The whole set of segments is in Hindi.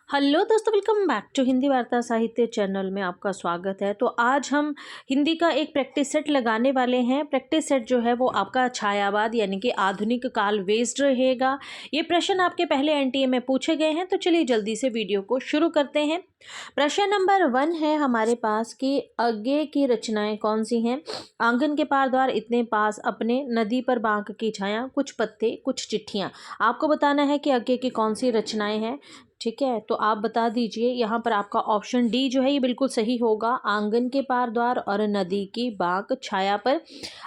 हेलो दोस्तों, वेलकम बैक टू हिंदी वार्ता साहित्य चैनल में आपका स्वागत है। तो आज हम हिंदी का एक प्रैक्टिस सेट लगाने वाले हैं। प्रैक्टिस सेट जो है वो आपका छायावाद यानी कि आधुनिक काल बेस्ड रहेगा। ये प्रश्न आपके पहले एनटीए में पूछे गए हैं, तो चलिए जल्दी से वीडियो को शुरू करते हैं। प्रश्न नंबर 1 है हमारे पास कि आगे की रचनाएं कौन सी हैं। आंगन के पार द्वार इतने पास अपने, नदी पर बांक की छाया, कुछ पत्ते कुछ चिट्ठियां। आपको बताना है कि आगे की कौन सी रचनाएं हैं। ठीक है, तो आप बता दीजिए। यहाँ पर आपका ऑप्शन डी जो है ये बिल्कुल सही होगा। आंगन के पार द्वार और नदी की बांक छाया पर।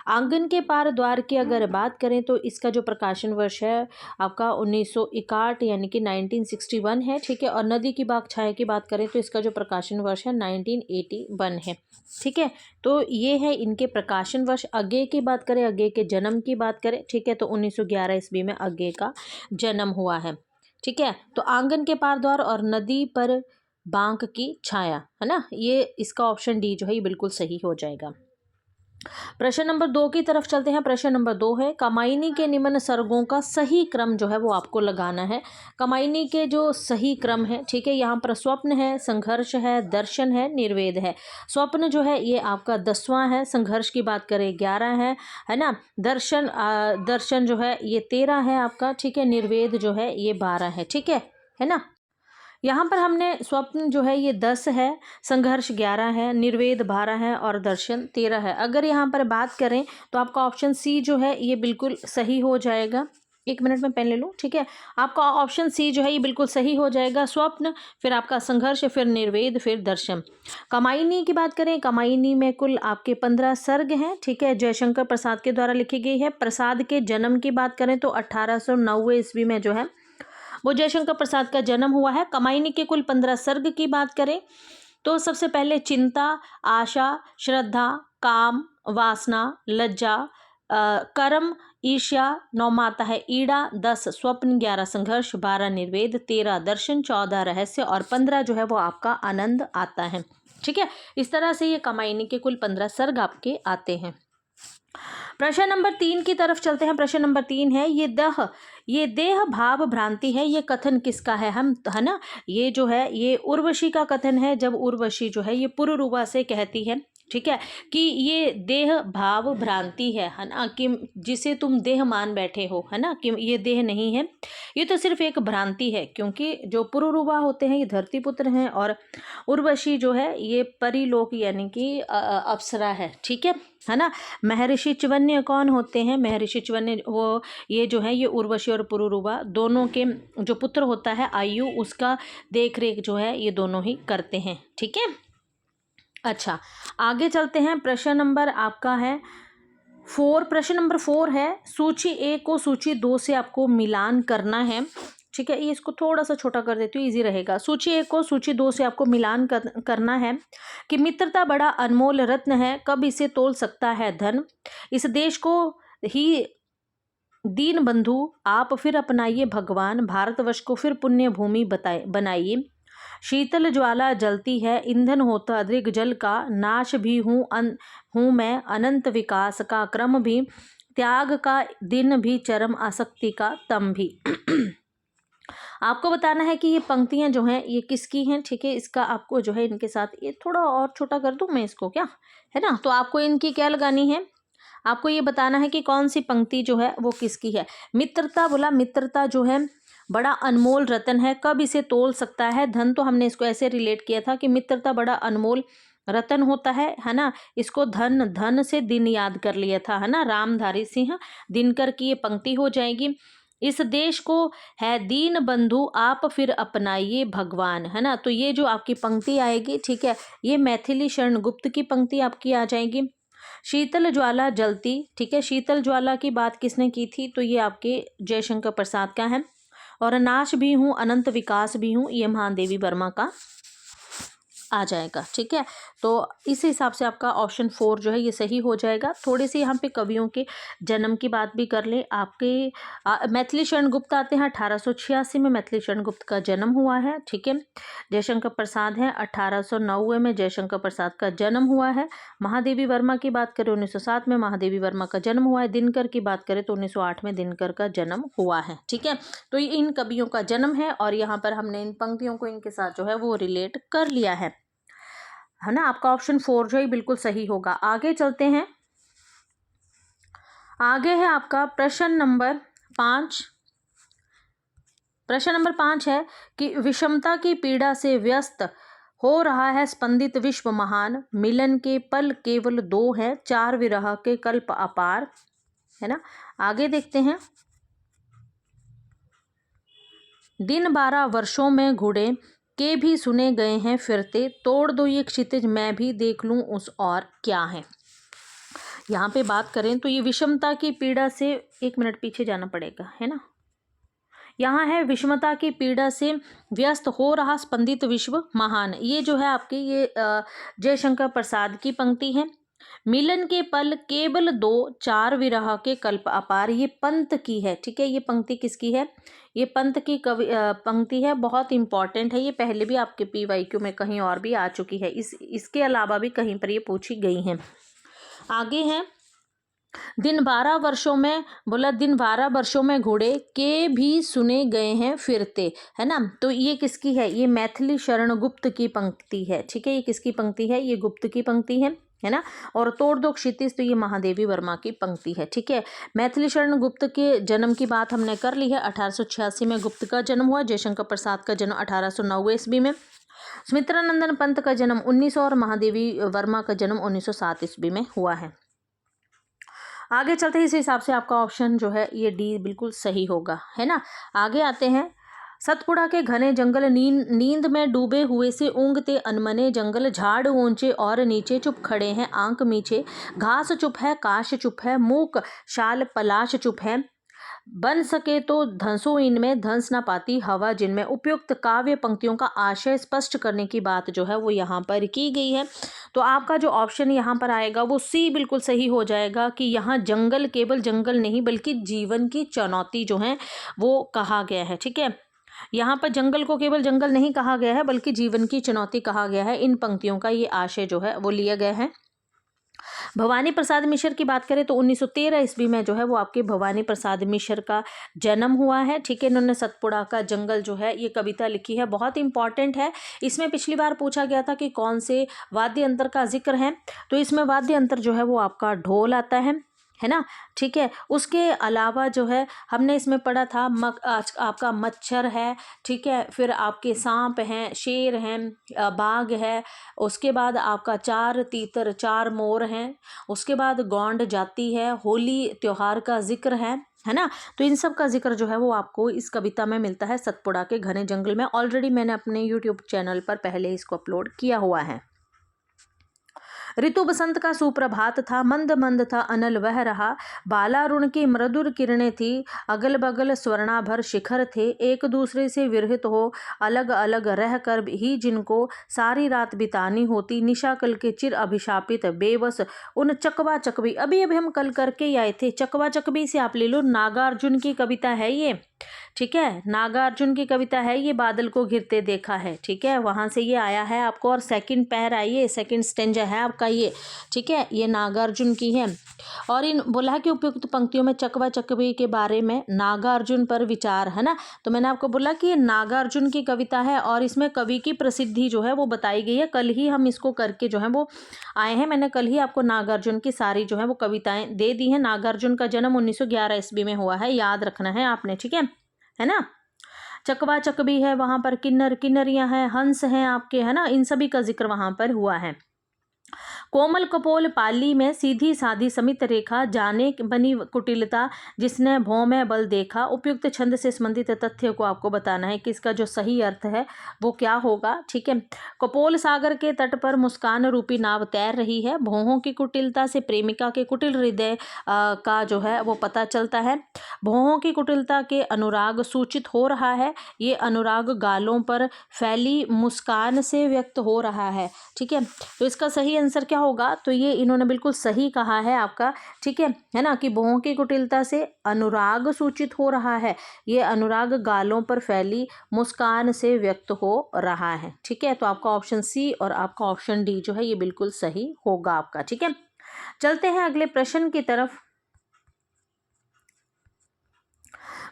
आंगन के पार द्वार की अगर बात करें तो इसका जो प्रकाशन वर्ष है आपका 1961 यानी कि 1961 है। ठीक है, और नदी की बांक छाया की बात करें तो इसका जो प्रकाशन वर्ष है 1981 है। ठीक है, तो ये है इनके प्रकाशन वर्ष। आगे की बात करें, आगे के जन्म की बात करें, ठीक है, तो 1911 ईस्वी में आगे का जन्म हुआ है। ठीक है, तो आंगन के पार द्वार और नदी पर बांक की छाया, है ना, ये इसका ऑप्शन डी जो है ये बिल्कुल सही हो जाएगा। प्रश्न नंबर 2 की तरफ चलते हैं। प्रश्न नंबर 2 है कमाइनी के निम्न सर्गों का सही क्रम जो है वो आपको लगाना है। कमाइनी के जो सही क्रम है, ठीक है, यहाँ पर स्वप्न है, संघर्ष है, दर्शन है, निर्वेद है। स्वप्न जो है ये आपका 10वां है, संघर्ष की बात करें 11 है ना, दर्शन जो है ये 13 है आपका। ठीक है, निर्वेद जो है ये 12 है। ठीक है ना। यहाँ पर हमने स्वप्न जो है ये 10 है, संघर्ष 11 है, निर्वेद 12 है और दर्शन 13 है। अगर यहाँ पर बात करें तो आपका ऑप्शन सी जो है ये बिल्कुल सही हो जाएगा। 1 मिनट में पेन ले लूँ। ठीक है, आपका ऑप्शन सी जो है ये बिल्कुल सही हो जाएगा। स्वप्न, फिर आपका संघर्ष, फिर निर्वेद, फिर दर्शन। कमाइनी की बात करें, कमाइनी में कुल आपके 15 सर्ग हैं। ठीक है, जयशंकर प्रसाद के द्वारा लिखी गई है। प्रसाद के जन्म की बात करें तो 1809 ईस्वी में जो है वो जयशंकर प्रसाद का जन्म हुआ है। कमाइनी के कुल 15 सर्ग की बात करें तो सबसे पहले चिंता, आशा, श्रद्धा, काम, वासना, लज्जा, कर्म, ईर्ष्या, 9 माता है ईड़ा, 10 स्वप्न, 11 संघर्ष, 12 निर्वेद, 13 दर्शन, 14 रहस्य और 15 जो है वो आपका आनंद आता है। ठीक है, इस तरह से ये कमाइनी के कुल 15 सर्ग आपके आते हैं। प्रश्न नंबर 3 की तरफ चलते हैं। प्रश्न नंबर 3 है ये देह भाव भ्रांति है, ये कथन किसका है, हम है ना, ये जो है ये उर्वशी का कथन है। जब उर्वशी जो है ये पुरुरुवा से कहती है, ठीक है, कि ये देह भाव भ्रांति है ना, कि जिसे तुम देह मान बैठे हो, है ना, कि ये देह नहीं है, ये तो सिर्फ एक भ्रांति है। क्योंकि जो पुरुरुवा होते हैं ये धरती पुत्र हैं और उर्वशी जो है ये परिलोक यानी कि अप्सरा है। ठीक है ना। महर्षि च्यवन्य कौन होते हैं? महर्षि च्यवन्य वो ये जो है ये उर्वशी और पुरुरुवा दोनों के जो पुत्र होता है आयु, उसका देख रेख जो है ये दोनों ही करते हैं। ठीक है, अच्छा आगे चलते हैं। प्रश्न नंबर आपका है 4। प्रश्न नंबर 4 है सूची 1 को सूची 2 से आपको मिलान करना है। ठीक है, ये इसको थोड़ा सा छोटा कर देती हूँ, इजी रहेगा। सूची 1 को सूची 2 से आपको मिलान करना है कि मित्रता बड़ा अनमोल रत्न है, कब इसे तोल सकता है धन। इस देश को ही दीन बंधु आप फिर अपनाइए भगवान, भारतवर्ष को फिर पुण्य भूमि बनाइए। शीतल ज्वाला जलती है, ईंधन होता अधिक जल का, नाश भी हूँ मैं, अनंत विकास का क्रम भी, त्याग का दिन भी, चरम आसक्ति का तम भी। आपको बताना है कि ये पंक्तियां जो हैं ये किसकी हैं। ठीक है, इसका आपको जो है इनके साथ ये थोड़ा और छोटा कर दूं मैं इसको, क्या है ना, तो आपको इनकी क्या लगानी है, आपको ये बताना है कि कौन सी पंक्ति जो है वो किसकी है। मित्रता बोला, मित्रता जो है बड़ा अनमोल रतन है, कब इसे तोल सकता है धन। तो हमने इसको ऐसे रिलेट किया था कि मित्रता बड़ा अनमोल रतन होता है ना, इसको धन से दिन याद कर लिया था, है ना, रामधारी सिंह दिनकर की ये पंक्ति हो जाएगी। इस देश को है दीन बंधु आप फिर अपनाइए भगवान, है ना, तो ये जो आपकी पंक्ति आएगी, ठीक है, ये मैथिली शरण गुप्त की पंक्ति आपकी आ जाएगी। शीतल ज्वाला जलती, ठीक है, शीतल ज्वाला की बात किसने की थी, तो ये आपके जयशंकर प्रसाद का है। और नाश भी हूँ, अनंत विकास भी हूँ, ये महादेवी वर्मा का आ जाएगा। ठीक है, तो इस हिसाब से आपका ऑप्शन 4 जो है ये सही हो जाएगा। थोड़ी सी यहाँ पे कवियों के जन्म की बात भी कर लें। आपके मैथिली शरण गुप्त आते हैं, 1886 में मैथिली शरण गुप्त का जन्म हुआ है। ठीक है, जयशंकर प्रसाद हैं, 1890 में जयशंकर प्रसाद का जन्म हुआ है। महादेवी वर्मा की बात करें 1907 में महादेवी वर्मा का जन्म हुआ है। दिनकर की बात करें तो 1908 में दिनकर का जन्म हुआ है। ठीक है, तो ये इन कवियों का जन्म है और यहाँ पर हमने इन पंक्तियों को इनके साथ जो है वो रिलेट कर लिया है ना। आपका ऑप्शन 4 जो है बिल्कुल सही होगा। आगे चलते हैं। आगे है आपका प्रश्न नंबर 5। प्रश्न नंबर 5 है कि विषमता की पीड़ा से व्यस्त हो रहा है स्पंदित विश्व महान, मिलन के पल केवल 2 हैं, 4 विरह के कल्प अपार, है ना। आगे देखते हैं। दिन 12 वर्षों में घुड़े के भी सुने गए हैं फिरते, तोड़ दो ये क्षितिज मैं भी देख लूं उस और क्या है। यहाँ पे बात करें तो ये विषमता की पीड़ा से, एक मिनट पीछे जाना पड़ेगा, है ना। यहाँ है विषमता की पीड़ा से व्यस्त हो रहा स्पंदित विश्व महान। ये जो है आपकी ये जयशंकर प्रसाद की पंक्ति है। मिलन के पल केवल 2, 4 विरह के कल्प अपार, ये पंत की है। ठीक है, ये पंक्ति किसकी है? ये पंत की पंक्ति है, बहुत इंपॉर्टेंट है। ये पहले भी आपके PYQ में कहीं और भी आ चुकी है, इसके अलावा भी कहीं पर ये पूछी गई है। आगे है दिन 12 वर्षों में, बोला दिन 12 वर्षों में घोड़े के भी सुने गए हैं फिरते, है ना। तो ये किसकी है? ये मैथिली शरण गुप्त की पंक्ति है। ठीक है, ये किसकी पंक्ति है? ये गुप्त की पंक्ति है ना। और तोड़ दो क्षितिज, तो ये महादेवी वर्मा की पंक्ति है। ठीक है, मैथिली शरण गुप्त के जन्म की बात हमने कर ली है। 1886 में गुप्त का जन्म हुआ। जयशंकर प्रसाद का जन्म 1890 ईस्वी में। सुमित्रानंदन पंत का जन्म 1900 और महादेवी वर्मा का जन्म 1907 ईस्वी में हुआ है। आगे चलते हैं। इस हिसाब से आपका ऑप्शन जो है ये डी बिल्कुल सही होगा, है ना। आगे आते हैं। सतपुड़ा के घने जंगल नींद में डूबे हुए से ऊँघते अनमने जंगल, झाड़ ऊंचे और नीचे चुप खड़े हैं आंक मीचे, घास चुप है काश चुप है मूक शाल पलाश चुप है, बन सके तो धंसो इनमें धंस ना पाती हवा जिनमें। उपयुक्त काव्य पंक्तियों का आशय स्पष्ट करने की बात जो है वो यहाँ पर की गई है। तो आपका जो ऑप्शन यहाँ पर आएगा वो सी बिल्कुल सही हो जाएगा कि यहाँ जंगल केवल जंगल नहीं बल्कि जीवन की चुनौती जो है वो कहा गया है। ठीक है, यहाँ पर जंगल को केवल जंगल नहीं कहा गया है बल्कि जीवन की चुनौती कहा गया है। इन पंक्तियों का ये आशय जो है वो लिया गया है। भवानी प्रसाद मिश्र की बात करें तो 1913 ईस्वी में जो है वो आपके भवानी प्रसाद मिश्र का जन्म हुआ है। ठीक है, इन्होंने सतपुड़ा का जंगल जो है ये कविता लिखी है, बहुत इंपॉर्टेंट है। इसमें पिछली बार पूछा गया था कि कौन से वाद्य यंत्र का जिक्र है, तो इसमें वाद्य यंत्र जो है वो आपका ढोल आता है ना। ठीक है, उसके अलावा जो है हमने इसमें पढ़ा था आपका मच्छर है। ठीक है, फिर आपके सांप हैं, शेर हैं, बाघ है, उसके बाद आपका 4 तीतर 4 मोर हैं, उसके बाद गौंड जाति है, होली त्योहार का जिक्र है ना। तो इन सब का जिक्र जो है वो आपको इस कविता में मिलता है सतपुड़ा के घने जंगल में। ऑलरेडी मैंने अपने YouTube चैनल पर पहले इसको अपलोड किया हुआ है। ऋतु बसंत का सुप्रभात था, मंद मंद था अनल वह रहा, बालारुण की मृदुर किरणें थी, अगल बगल स्वर्णाभर शिखर थे, एक दूसरे से विरहित हो अलग अलग रह कर ही जिनको सारी रात बितानी होती, निशा कल के चिर अभिशापित बेबस उन चकवा चकबी। अभी अभी हम कल करके आए थे, चकवा चकबी से आप ले लो, नागार्जुन की कविता है ये। ठीक है, नागार्जुन की कविता है ये, बादल को घिरते देखा है। ठीक है, वहाँ से ये आया है आपको। और सेकंड पैर आइए, सेकंड स्टेंजा है आपका ये। ठीक है, ये नागार्जुन की है। और इन बोला है कि उपयुक्त पंक्तियों में चकवा चकबी के बारे में नागार्जुन पर विचार, है ना। तो मैंने आपको बोला कि ये नागार्जुन की कविता है और इसमें कवि की प्रसिद्धि जो है वो बताई गई है। कल ही हम इसको करके जो है वो आए हैं। मैंने कल ही आपको नागार्जुन की सारी जो है वो कविताएं दे दी हैं। नागार्जुन का जन्म 1911 ईस्वी में हुआ है, याद रखना है आपने। ठीक है ना। चकवा चकबी है, वहां पर किन्नर किन्नरियां हैं, हंस हैं आपके, है ना। इन सभी का जिक्र वहां पर हुआ है। कोमल कपोल पाली में सीधी साधी समित रेखा, जाने बनी कुटिलता जिसने भौं में बल देखा। उपयुक्त छंद से संबंधित तथ्य को आपको बताना है कि इसका जो सही अर्थ है वो क्या होगा। ठीक है, कपोल सागर के तट पर मुस्कान रूपी नाव तैर रही है। भौहों की कुटिलता से प्रेमिका के कुटिल हृदय का जो है वो पता चलता है। भौहों की कुटिलता के अनुराग सूचित हो रहा है। ये अनुराग गालों पर फैली मुस्कान से व्यक्त हो रहा है। ठीक है, तो इसका सही आंसर क्या होगा, तो ये इन्होंने बिल्कुल सही कहा है आपका। ठीक है ना, कि भौहों की कुटिलता से अनुराग सूचित हो रहा है। ये अनुराग गालों पर फैली मुस्कान से व्यक्त हो रहा है। ठीक है, तो आपका ऑप्शन सी और आपका ऑप्शन डी जो है ये बिल्कुल सही होगा आपका। ठीक है, चलते हैं अगले प्रश्न की तरफ।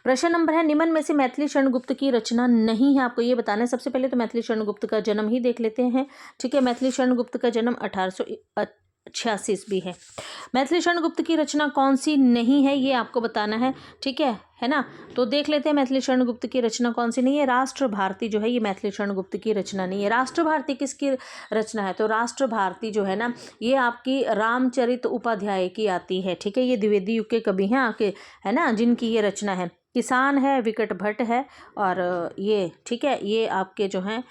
प्रश्न नंबर है, निम्न में से मैथिली शरण गुप्त की रचना नहीं है, आपको ये बताना है। सबसे पहले तो मैथिली शरण गुप्त का जन्म ही देख लेते हैं। ठीक है, मैथिली शरण गुप्त का जन्म 1886 ईस्वी है। मैथिली शरण गुप्त की रचना कौन सी नहीं है ये आपको बताना है। ठीक है ना, तो देख लेते हैं मैथिली शरण गुप्त की रचना कौन सी नहीं है। राष्ट्र भारती जो है ये मैथिली शरण गुप्त की रचना नहीं है। राष्ट्र भारती किसकी रचना है, तो राष्ट्र भारती जो है ना ये आपकी रामचरित उपाध्याय की आती है। ठीक है, ये द्विवेदी युग के कवि हैं आपके, है ना, जिनकी ये रचना है। किसान है, विकट भट्ट है, और ये ठीक है ये आपके जो हैं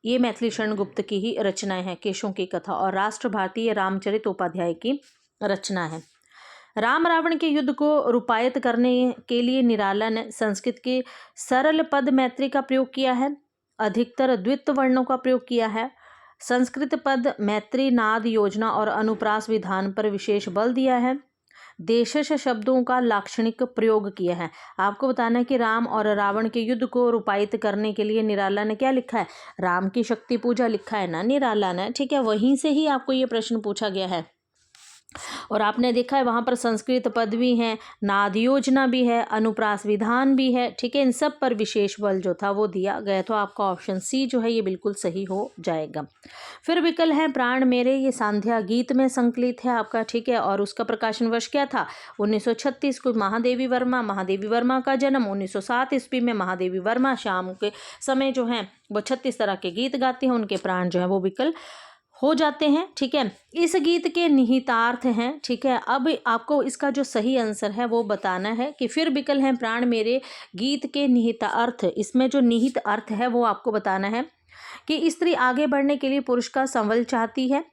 ये मैथिली शरण गुप्त की ही रचनाएं हैं, केशों की कथा। और राष्ट्र भारती रामचरित उपाध्याय की रचना है। राम रावण के युद्ध को रूपायित करने के लिए निराला ने संस्कृत के सरल पद मैत्री का प्रयोग किया है। अधिकतर द्वित्व वर्णों का प्रयोग किया है। संस्कृत पद मैत्री नाद योजना और अनुप्रास विधान पर विशेष बल दिया है। देशश शब्दों का लाक्षणिक प्रयोग किया है। आपको बताना है कि राम और रावण के युद्ध को रूपायित करने के लिए निराला ने क्या लिखा है, राम की शक्ति पूजा लिखा है ना निराला ने। ठीक है, वहीं से ही आपको ये प्रश्न पूछा गया है। और आपने देखा है वहाँ पर संस्कृत पद भी हैं, नाद योजना भी है, अनुप्रास विधान भी है। ठीक है, इन सब पर विशेष बल जो था वो दिया गया। तो आपका ऑप्शन सी जो है ये बिल्कुल सही हो जाएगा। फिर विकल्प है प्राण मेरे, ये सांध्या गीत में संकलित है आपका। ठीक है, और उसका प्रकाशन वर्ष क्या था, 1936 को। महादेवी वर्मा का जन्म 1907 ईस्वी में। महादेवी वर्मा शाम के समय जो है वो 36 तरह के गीत गाती हैं, उनके प्राण जो है वो विकल हो जाते हैं। ठीक है, इस गीत के निहितार्थ हैं। ठीक है, अब आपको इसका जो सही आंसर है वो बताना है कि फिर विकल हैं प्राण मेरे गीत के निहितार्थ, इसमें जो निहित अर्थ है वो आपको बताना है कि स्त्री आगे बढ़ने के लिए पुरुष का संबल चाहती है।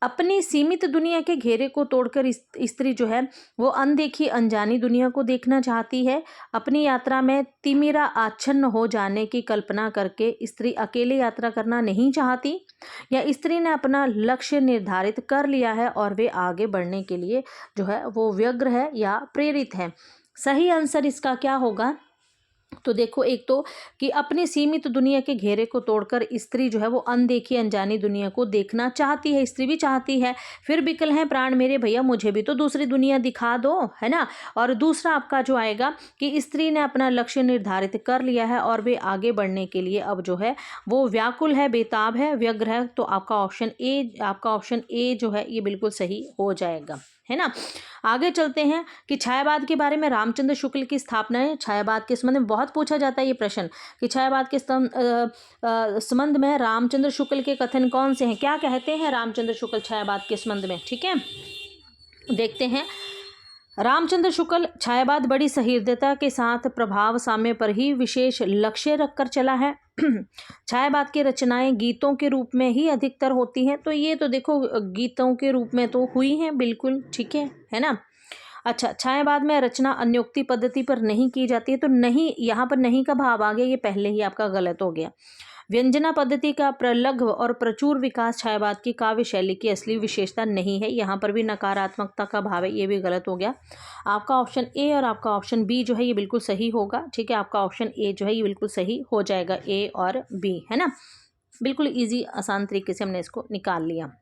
अपनी सीमित दुनिया के घेरे को तोड़कर स्त्री जो है वो अनदेखी अनजानी दुनिया को देखना चाहती है। अपनी यात्रा में तिमिरा आच्छन्न हो जाने की कल्पना करके स्त्री अकेले यात्रा करना नहीं चाहती, या स्त्री ने अपना लक्ष्य निर्धारित कर लिया है और वे आगे बढ़ने के लिए जो है वो व्यग्र है या प्रेरित है। सही आंसर इसका क्या होगा, तो देखो एक तो कि अपनी सीमित दुनिया के घेरे को तोड़कर स्त्री जो है वो अनदेखी अनजानी दुनिया को देखना चाहती है, स्त्री भी चाहती है। फिर विकल्प है प्राण मेरे भैया मुझे भी तो दूसरी दुनिया दिखा दो, है ना। और दूसरा आपका जो आएगा कि स्त्री ने अपना लक्ष्य निर्धारित कर लिया है और वे आगे बढ़ने के लिए अब जो है वो व्याकुल है, बेताब है, व्यग्र है। तो आपका ऑप्शन ए जो है ये बिल्कुल सही हो जाएगा, है ना। आगे चलते हैं कि छायावाद के बारे में। रामचंद्र शुक्ल की स्थापना है। छायावाद के संबंध में बहुत पूछा जाता है ये प्रश्न कि छायावाद के संबंध में रामचंद्र शुक्ल के कथन कौन से हैं, क्या कहते हैं रामचंद्र शुक्ल छायावाद के संबंध में। ठीक है, देखते हैं। रामचंद्र शुक्ल छायावाद बड़ी सहृदयता के साथ प्रभाव साम्य पर ही विशेष लक्ष्य रखकर चला है। छायावाद की रचनाएं गीतों के रूप में ही अधिकतर होती हैं, तो ये तो देखो गीतों के रूप में तो हुई हैं बिल्कुल। ठीक है ना। अच्छा, छायावाद में रचना अन्योक्ति पद्धति पर नहीं की जाती है, तो नहीं, यहाँ पर नहीं का भाव आ गया, ये पहले ही आपका गलत हो गया। व्यंजना पद्धति का प्रलघ्व और प्रचुर विकास छायावाद की काव्य शैली की असली विशेषता नहीं है, यहाँ पर भी नकारात्मकता का भाव है, ये भी गलत हो गया। आपका ऑप्शन ए और आपका ऑप्शन बी जो है ये बिल्कुल सही होगा। ठीक है, आपका ऑप्शन ए जो है ये बिल्कुल सही हो जाएगा, ए और बी, है ना। बिल्कुल ईजी आसान तरीके से हमने इसको निकाल लिया।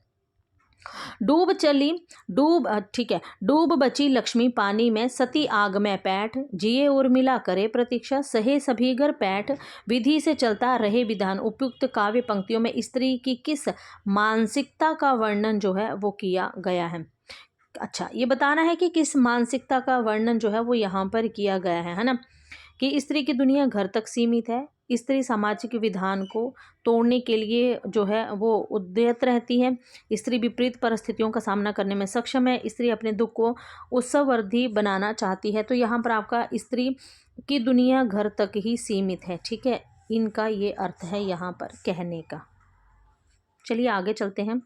डूब बची लक्ष्मी पानी में, सती आग में पैठ, जिए उर्मिला करे प्रतीक्षा, सहे सभी घर पैठ, विधि से चलता रहे विधान। उपयुक्त काव्य पंक्तियों में स्त्री की किस मानसिकता का वर्णन जो है वो किया गया है। अच्छा, ये बताना है कि किस मानसिकता का वर्णन जो है वो यहाँ पर किया गया है ना। कि स्त्री की दुनिया घर तक सीमित है। स्त्री सामाजिक विधान को तोड़ने के लिए जो है वो उद्यत रहती है। स्त्री विपरीत परिस्थितियों का सामना करने में सक्षम है। स्त्री अपने दुख को उत्सववर्धी बनाना चाहती है। तो यहाँ पर आपका स्त्री की दुनिया घर तक ही सीमित है। ठीक है, इनका ये अर्थ है यहाँ पर कहने का। चलिए आगे चलते हैं।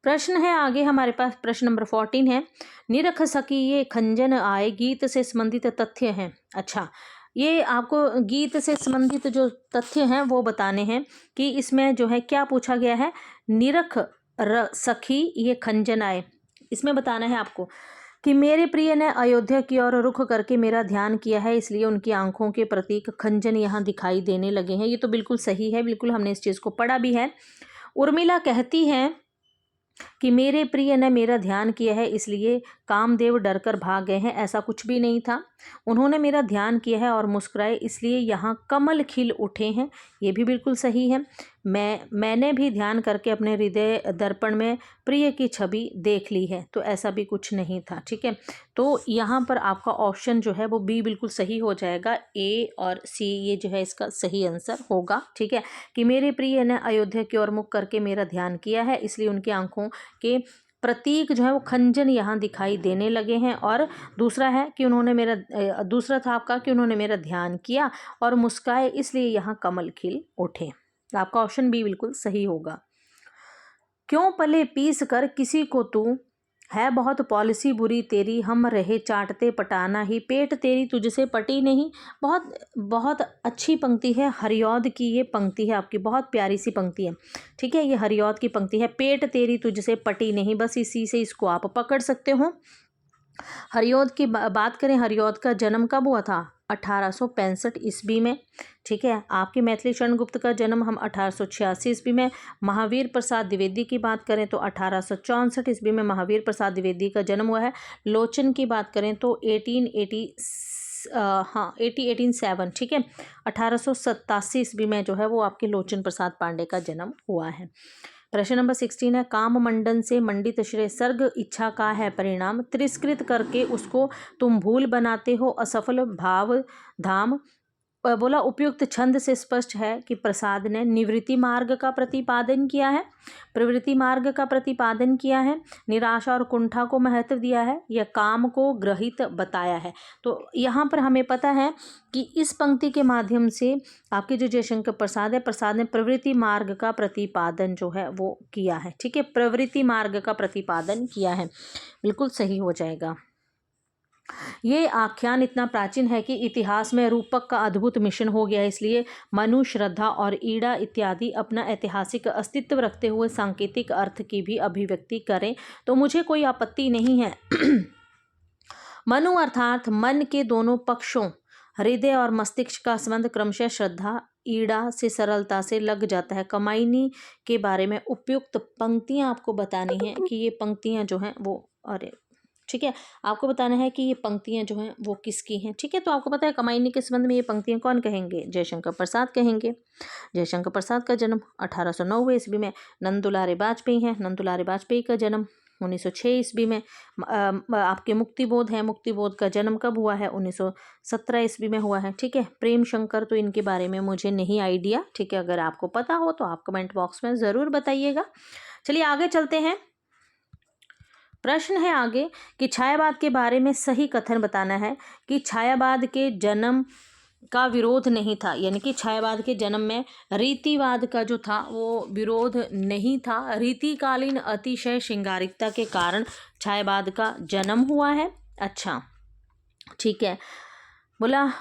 प्रश्न है आगे हमारे पास, प्रश्न नंबर 14 है, निरख सकी ये खंजन आए गीत से संबंधित तथ्य हैं। अच्छा, ये आपको गीत से संबंधित जो तथ्य हैं वो बताने हैं कि इसमें जो है क्या पूछा गया है। निरख सखी ये खंजन आए, इसमें बताना है आपको कि मेरे प्रिय ने अयोध्या की ओर रुख करके मेरा ध्यान किया है, इसलिए उनकी आंखों के प्रतीक खंजन यहाँ दिखाई देने लगे हैं। ये तो बिल्कुल सही है, बिल्कुल हमने इस चीज़ को पढ़ा भी है। उर्मिला कहती हैं कि मेरे प्रिय ने मेरा ध्यान किया है, इसलिए कामदेव डरकर भाग गए हैं। ऐसा कुछ भी नहीं था, उन्होंने मेरा ध्यान किया है और मुस्कुराए, इसलिए यहाँ कमल खिल उठे हैं। ये भी बिल्कुल सही है। मैंने भी ध्यान करके अपने हृदय दर्पण में प्रिय की छवि देख ली है, तो ऐसा भी कुछ नहीं था। ठीक है, तो यहाँ पर आपका ऑप्शन जो है वो बी बिल्कुल सही हो जाएगा। ए और सी ये जो है इसका सही आंसर होगा। ठीक है, कि मेरे प्रिय ने अयोध्या की ओर मुख करके मेरा ध्यान किया है, इसलिए उनकी आंखों के प्रतीक जो है वो खंजन यहाँ दिखाई देने लगे हैं। और दूसरा है कि दूसरा था आपका कि उन्होंने मेरा ध्यान किया और मुस्काए, इसलिए यहाँ कमल खिल उठे। आपका ऑप्शन बी बिल्कुल सही होगा। क्यों पले पीस कर किसी को तू, है बहुत पॉलिसी बुरी तेरी, हम रहे चाटते पटाना ही, पेट तेरी तुझसे पटी नहीं। बहुत बहुत अच्छी पंक्ति है, हरिऔध की ये पंक्ति है आपकी, बहुत प्यारी सी पंक्ति है। ठीक है, ये हरिऔध की पंक्ति है, पेट तेरी तुझसे पटी नहीं, बस इसी से इसको आप पकड़ सकते हो। हरिऔध की बात करें, हरिऔध का जन्म कब हुआ था? 1865 ईस्वी में। ठीक है, आपके मैथिली शरण गुप्त का जन्म हम 1886 ईस्वी में। महावीर प्रसाद द्विवेदी की बात करें तो 1864 ईस्वी में महावीर प्रसाद द्विवेदी का जन्म हुआ है। लोचन की बात करें तो 1887, ठीक है, 1887 ईस्वी में जो है वो आपके लोचन प्रसाद पांडे का जन्म हुआ है। प्रश्न नंबर 16 है, काम मंडन से मंडित श्रेय सर्ग इच्छा का है परिणाम, तिरस्कृत करके उसको तुम भूल बनाते हो असफल भाव धाम। बोला उपयुक्त छंद से स्पष्ट है कि प्रसाद ने निवृत्ति मार्ग का प्रतिपादन किया है, प्रवृत्ति मार्ग का प्रतिपादन किया है, निराशा और कुंठा को महत्व दिया है, या काम को ग्रहित बताया है। तो यहाँ पर हमें पता है कि इस पंक्ति के माध्यम से आपके जो जयशंकर प्रसाद है, प्रसाद ने प्रवृत्ति मार्ग का प्रतिपादन जो है वो किया है। ठीक है, प्रवृत्ति मार्ग का प्रतिपादन किया है, बिल्कुल सही हो जाएगा। ये आख्यान इतना प्राचीन है कि इतिहास में रूपक का अद्भुत मिशन हो गया है, इसलिए मनु, श्रद्धा और ईड़ा इत्यादि अपना ऐतिहासिक अस्तित्व रखते हुए सांकेतिक अर्थ की भी अभिव्यक्ति करें तो मुझे कोई आपत्ति नहीं है। मनु अर्थात मन के दोनों पक्षों हृदय और मस्तिष्क का संबंध क्रमशः श्रद्धा ईड़ा से सरलता से लग जाता है। कमाइनी के बारे में उपयुक्त पंक्तियां आपको बतानी है कि ये पंक्तियां जो हैं वो, अरे ठीक है, आपको बताना है कि ये पंक्तियां जो हैं वो किसकी हैं। ठीक है, तो आपको पता है कमाइनी के संबंध में ये पंक्तियां कौन कहेंगे? जयशंकर प्रसाद कहेंगे। जयशंकर प्रसाद का जन्म 1809 ईस्वी में। नंदुलारे वाजपेयी हैं, नंदुलारे वाजपेयी का जन्म 1906 ईस्वी में। आपके मुक्तिबोध है, मुक्तिबोध का जन्म कब हुआ है? 1917 ईस्वी में हुआ है। ठीक है, प्रेम शंकर तो इनके बारे में मुझे नहीं आइडिया। ठीक है, अगर आपको पता हो तो आप कमेंट बॉक्स में ज़रूर बताइएगा। चलिए आगे चलते हैं। प्रश्न है आगे कि छायावाद के बारे में सही कथन बताना है कि छायावाद के जन्म का विरोध नहीं था, यानी कि छायावाद के जन्म में रीतिवाद का जो था वो विरोध नहीं था। रीतिकालीन अतिशय श्रृंगारिकता के कारण छायावाद का जन्म हुआ है। अच्छा ठीक है, बोला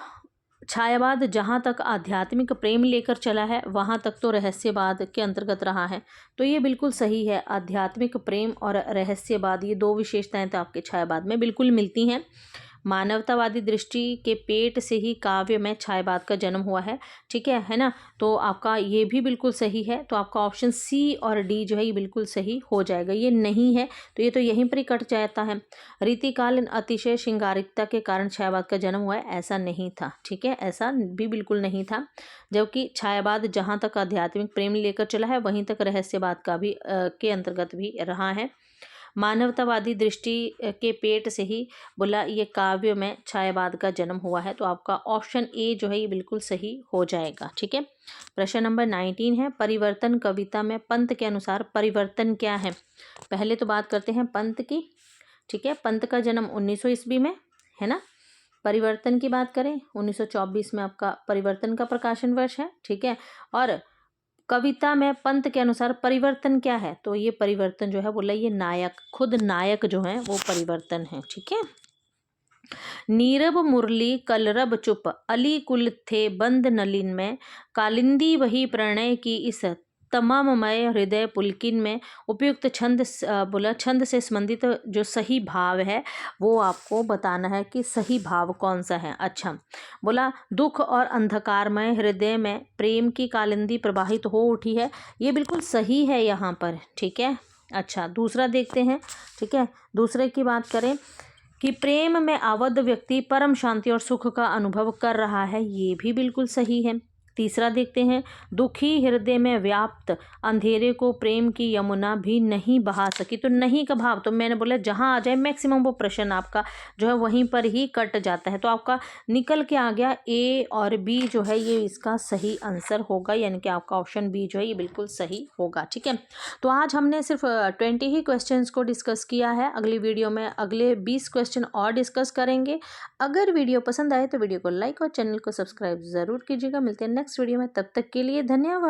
छायावाद जहाँ तक आध्यात्मिक प्रेम लेकर चला है वहाँ तक तो रहस्यवाद के अंतर्गत रहा है। तो ये बिल्कुल सही है, आध्यात्मिक प्रेम और रहस्यवाद ये दो विशेषताएं तो आपके छायावाद में बिल्कुल मिलती हैं। मानवतावादी दृष्टि के पेट से ही काव्य में छायावाद का जन्म हुआ है। ठीक है ना, तो आपका ये भी बिल्कुल सही है। तो आपका ऑप्शन सी और डी जो है ये बिल्कुल सही हो जाएगा। ये नहीं है तो ये तो यहीं पर ही कट जाता है। रीतिकालीन अतिशय श्रृंगारिकता के कारण छायावाद का जन्म हुआ है, ऐसा नहीं था। ठीक है, ऐसा भी बिल्कुल नहीं था। जबकि छायावाद जहाँ तक आध्यात्मिक प्रेम लेकर चला है वहीं तक रहस्यवाद का भी के अंतर्गत भी रहा है। मानवतावादी दृष्टि के पेट से ही बोला ये काव्य में छायावाद का जन्म हुआ है। तो आपका ऑप्शन ए जो है ये बिल्कुल सही हो जाएगा। ठीक है, प्रश्न नंबर 19 है, परिवर्तन कविता में पंत के अनुसार परिवर्तन क्या है। पहले तो बात करते हैं पंत की। ठीक है, पंत का जन्म 1900 ईस्वी में है ना। परिवर्तन की बात करें 1924 में आपका परिवर्तन का प्रकाशन वर्ष है। ठीक है, और कविता में पंत के अनुसार परिवर्तन क्या है, तो ये परिवर्तन जो है बोला ये नायक, खुद नायक जो है वो परिवर्तन है। ठीक है, नीरब मुरली कलरब चुप अली कुल थे बंद नलिन में, कालिंदी वही प्रणय की इस तमाममय हृदय पुलकिन में, उपयुक्त छंद बोला छंद से संबंधित जो सही भाव है वो आपको बताना है कि सही भाव कौन सा है। अच्छा, बोला दुख और अंधकारमय हृदय में प्रेम की कालिंदी प्रवाहित हो उठी है, ये बिल्कुल सही है यहाँ पर। ठीक है, अच्छा दूसरा देखते हैं। ठीक है, दूसरे की बात करें कि प्रेम में आबद्ध व्यक्ति परम शांति और सुख का अनुभव कर रहा है, ये भी बिल्कुल सही है। तीसरा देखते हैं, दुखी हृदय में व्याप्त अंधेरे को प्रेम की यमुना भी नहीं बहा सकी। तो नहीं का भाव तो मैंने बोला जहाँ आ जाए मैक्सिमम वो प्रश्न आपका जो है वहीं पर ही कट जाता है। तो आपका निकल के आ गया ए और बी जो है ये इसका सही आंसर होगा, यानी कि आपका ऑप्शन बी जो है ये बिल्कुल सही होगा। ठीक है, तो आज हमने सिर्फ 20 ही क्वेश्चंस को डिस्कस किया है। अगली वीडियो में अगले 20 क्वेश्चन और डिस्कस करेंगे। अगर वीडियो पसंद आए तो वीडियो को लाइक और चैनल को सब्सक्राइब ज़रूर कीजिएगा। मिलते हैं नेक्स्ट वीडियो में, तब तक के लिए धन्यवाद।